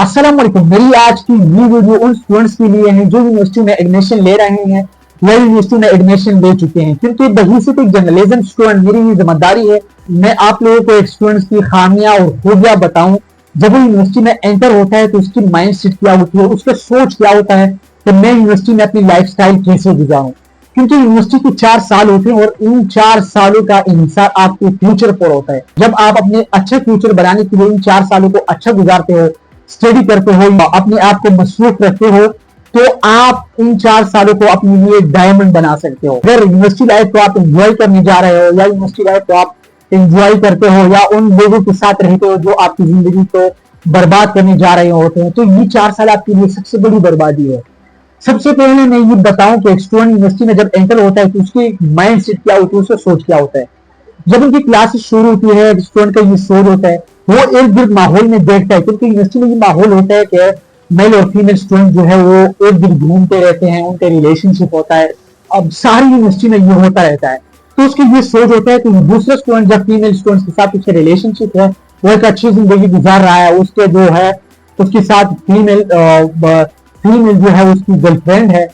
अस्सलाम वालेकुम। मेरी आज की ये वीडियो उन स्टूडेंट्स के लिए है जो यूनिवर्सिटी में एडमिशन ले रहे हैं या यूनिवर्सिटी में एडमिशन ले चुके हैं, क्योंकि बहैसियत एक जर्नलिज्म स्टूडेंट मेरी ये जिम्मेदारी है मैं आप लोगों को एक स्टूडेंट्स की खामियां और खूबियां बताऊं। जब वो यूनिवर्सिटी में एंटर होता है तो उसकी माइंड सेट क्या होती है, उसका सोच क्या होता है कि मैं यूनिवर्सिटी में अपनी लाइफ स्टाइल कैसे गुजारूं, क्योंकि यूनिवर्सिटी के 4 साल होते हैं और इन 4 सालों का इंसार आपके फ्यूचर पर होता है। जब आप अपने अच्छे फ्यूचर बनाने के लिए इन 4 सालों को अच्छा गुजारते हो, स्टडी करते हो, अपने आप को मसरूफ रखते हो, तो आप इन 4 सालों को अपने लिए डायमंड बना सकते हो। अगर यूनिवर्सिटी लाइफ को आप एंजॉय करने जा रहे हो या यूनिवर्सिटी लाइफ को आप एंजॉय करते हो या उन लोगों के साथ रहते हो जो आपकी जिंदगी को बर्बाद करने जा रहे होते हैं, तो ये 4 साल आपके लिए सबसे बड़ी बर्बादी है। सबसे पहले मैं ये बताऊं कि एक स्टूडेंट यूनिवर्सिटी में जब एंटर होता है तो उसकी माइंड सेट क्या होती है, उसका सोच क्या होता है। जब उनकी क्लासेस शुरू होती है, स्टूडेंट का ये सोच होता है, वो इर्द गिर्द माहौल में देखता है, क्योंकि यूनिवर्सिटी में ये माहौल होता है कि मेल और फीमेल स्टूडेंट जो है वो इर्द गिर्द घूमते रहते हैं, उनके रिलेशनशिप होता है। अब सारी यूनिवर्सिटी में ये होता रहता है, तो उसकी ये सोच होता है कि दूसरा स्टूडेंट जब फीमेल स्टूडेंट के साथ उसके रिलेशनशिप है, वो एक अच्छी जिंदगी गुजार रहा है, उसके जो है उसके साथ फीमेल जो है उसकी गर्लफ्रेंड है,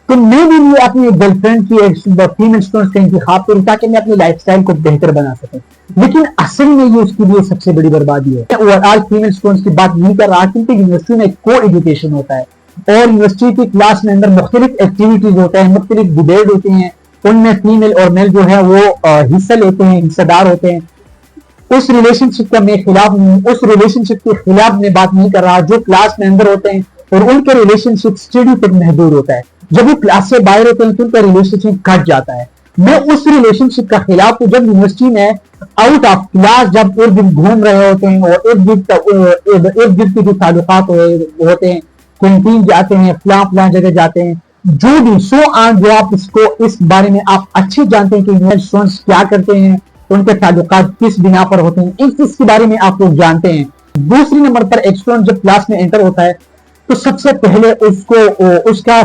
तो मैं भी ये अपनी गर्लफ्रेंड की फीमेल स्टूडेंट का इंतखाब करूं ताकि मैं अपनी लाइफस्टाइल को बेहतर बना सकूं। लेकिन असल में ये उसके लिए सबसे बड़ी बर्बादी है। ओवरऑल फीमेल स्टूडेंट्स की बात नहीं कर रहा, क्योंकि यूनिवर्सिटी में को एजुकेशन होता है और यूनिवर्सिटी की क्लास में अंदर मुख्तलिफ एक्टिविटीज होते हैं, मुख्तलिफ डिबेट होती हैं, उनमें फीमेल और मेल जो है वो हिस्सा लेते हैं, हिस्सेदार होते हैं। उस रिलेशनशिप का मैं खिलाफ नहीं, उस रिलेशनशिप के खिलाफ मैं बात नहीं कर रहा जो क्लास में अंदर होते हैं और उनके रिलेशनशिप स्टडी तक महदूद होता है। जब वो क्लास से बाहर होते हैं तो उनका रिलेशनशिप कट जाता है। मैं उस रिलेशनशिप का खिलाफ हूं जब यूनिवर्सिटी में आउट ऑफ क्लास जब इर्द गिर्द घूम रहे होते हैं और इर्द गिर्द के जो ताल्लुकात होते हैं, कैंटीन जाते हैं, फलां जगह जाते हैं, जो भी जो आप इस बारे में आप अच्छे जानते हैं कि यूनिवर्सिटी क्या करते हैं, उनके ताल्लुकात किस बिना पर होते हैं, इस चीज के बारे में आप लोग जानते हैं। दूसरी नंबर पर एक स्टूडेंट जब क्लास में एंटर होता है तो सबसे पहले उसका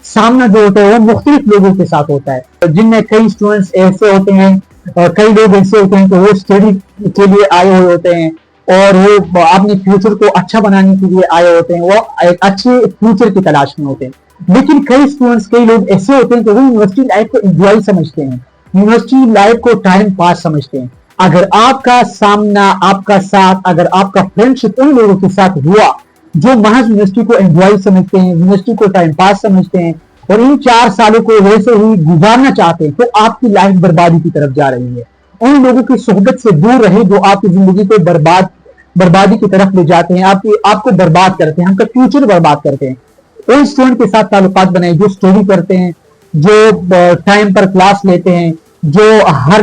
सामना जो होता है वो मुख्तलिफ लोगों के साथ होता है, जिनमें कई स्टूडेंट्स ऐसे होते हैं, कई लोग ऐसे होते हैं कि वो स्टडी के लिए आए हुए होते हैं और वो अपने फ्यूचर को अच्छा बनाने के लिए आए होते हैं, वो एक अच्छे फ्यूचर की तलाश में होते हैं। लेकिन कई लोग ऐसे होते हैं कि वो यूनिवर्सिटी लाइफ को एंजॉय समझते हैं, यूनिवर्सिटी लाइफ को टाइम पास समझते हैं। अगर आपका सामना, आपका साथ, अगर आपका फ्रेंडशिप उन लोगों के साथ हुआ जो महज यूनिवर्सिटी को एंजॉय समझते हैं, यूनिवर्सिटी को टाइम पास समझते हैं और इन 4 सालों को वैसे ही गुजारना चाहते हैं, तो आपकी लाइफ बर्बादी की तरफ जा रही है। उन लोगों की सोहबत से दूर रहे जो आपकी जिंदगी को बर्बादी की तरफ ले जाते हैं, आपको बर्बाद करते हैं, आपका फ्यूचर बर्बाद करते हैं। उन स्टूडेंट के साथ ताल्लुकात बनाए जो स्टडी करते हैं, जो टाइम पर क्लास लेते हैं, जो हर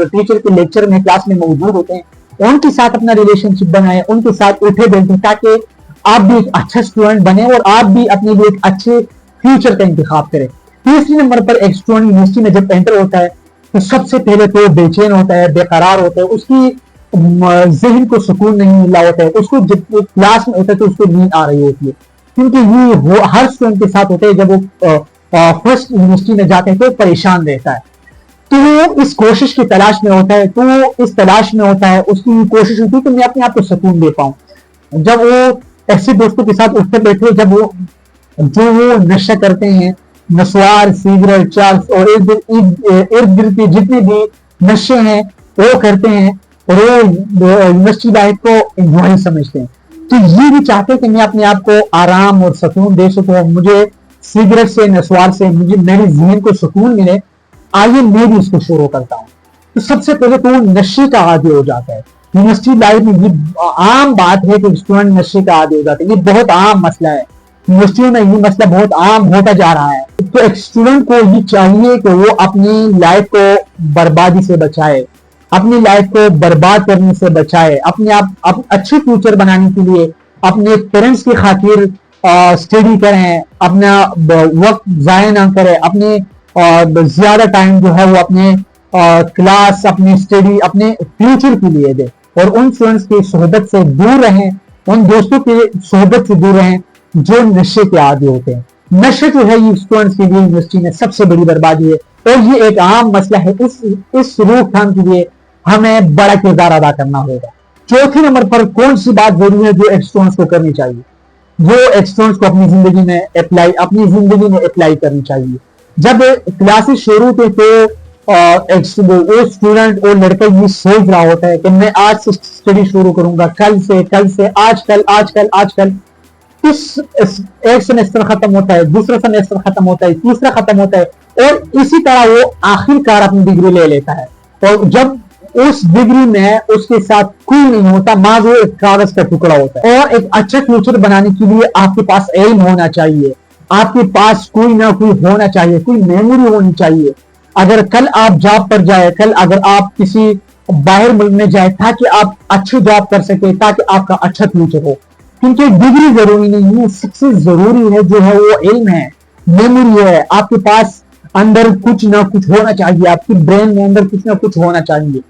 टीचर के लेक्चर में क्लास में मौजूद होते हैं, उनके साथ अपना रिलेशनशिप बनाए, उनके साथ उठे बैठे, ताकि आप भी एक अच्छा स्टूडेंट बने और आप भी अपने लिए एक अच्छे फ्यूचर का इंतखाब करें। तीसरी नंबर पर एक स्टूडेंट यूनिवर्सिटी में जब एंटर होता है तो सबसे पहले तो बेचैन होता है, बेकरार होता है, उसकी जहन को सुकून नहीं मिला होता है, उसको जब क्लास में होता है तो उसको नींद आ रही होती है, क्योंकि ये हर स्टूडेंट के साथ होता है। जब वो फर्स्ट यूनिवर्सिटी में जाते हैं तो परेशान रहता है, तो वो इस कोशिश की तलाश में होता है, उसकी कोशिश होती है कि मैं अपने आप को सुकून दे पाऊं। जब वो ऐसे दोस्तों के साथ उठते बैठे, जब वो नशा करते हैं, नशवार, सिगरेट, चर्स और इर्द गिर्द के जितने भी नशे हैं वो करते हैं और वो यूनिवर्सिटी लाइफ को एंजॉय समझते हैं, तो ये भी चाहते हैं कि मैं अपने आप को आराम और सुकून दे सकूं, मुझे सिगरेट से, नशवार से मेरे जहन को सुकून मिले, आइए मैं भी इसको शुरू करता हूं। तो सबसे पहले तो नशे का आदी हो जाता है। यूनिवर्सिटी लाइफ में ये आम बात है कि स्टूडेंट नशे का आदी हो जाते हैं, ये बहुत आम मसला है, यूनिवर्सिटी में ये मसला बहुत आम होता जा रहा है। तो एक स्टूडेंट को ये चाहिए कि वो अपनी लाइफ को बर्बादी से बचाए, अपनी लाइफ को बर्बाद करने से बचाए, अपने आप अच्छे फ्यूचर बनाने के लिए अपने पेरेंट्स की खातिर स्टडी करें, अपना वक्त जाया ना करें, अपने ज्यादा टाइम जो है वो अपने क्लास, अपनी स्टडी, अपने फ्यूचर के लिए दे और उन स्टूडेंट्स की सोहबत से दूर रहें, उन दोस्तों की सोहबत से दूर रहें जो नशे के आदी होते हैं। नशे जो है ये स्टूडेंट्स के लिए यूनिवर्सिटी में सबसे बड़ी बर्बादी है और ये एक आम मसला है। इस रोकथाम के लिए हमें बड़ा किरदार अदा करना होगा। चौथे नंबर पर कौन सी बात जरूरी है जो एक स्टूडेंट्स को करनी चाहिए, वो एक स्टूडेंट्स को अपनी जिंदगी में अप्लाई करनी चाहिए। जब क्लासेस शुरू होते तो वो स्टूडेंट और लड़का ये सोच रहा होता है कि मैं आज से स्टडी शुरू करूंगा, कल से आजकल इस एक सेमेस्टर खत्म होता है, दूसरा सेमेस्टर खत्म होता है, तीसरा खत्म होता है और इसी तरह वो आखिरकार अपनी डिग्री ले लेता है। और जब उस डिग्री में उसके साथ कोई नहीं होता, माँ वो एक कागज का टुकड़ा होता है। और एक अच्छा फ्यूचर बनाने के लिए आपके पास इल्म होना चाहिए, आपके पास कोई ना कोई होना चाहिए, कोई मेमोरी होनी चाहिए। अगर कल आप जॉब पर जाए, कल अगर आप किसी बाहर मुल्क में जाए ताकि आप अच्छी जॉब कर सके, ताकि आपका अच्छा फ्यूचर हो। क्योंकि डिग्री जरूरी नहीं है, सक्सेस जरूरी है जो है वो इल्म है, मेमोरी है। आपके पास अंदर कुछ ना कुछ होना चाहिए, आपकी ब्रेन में अंदर कुछ ना कुछ होना चाहिए।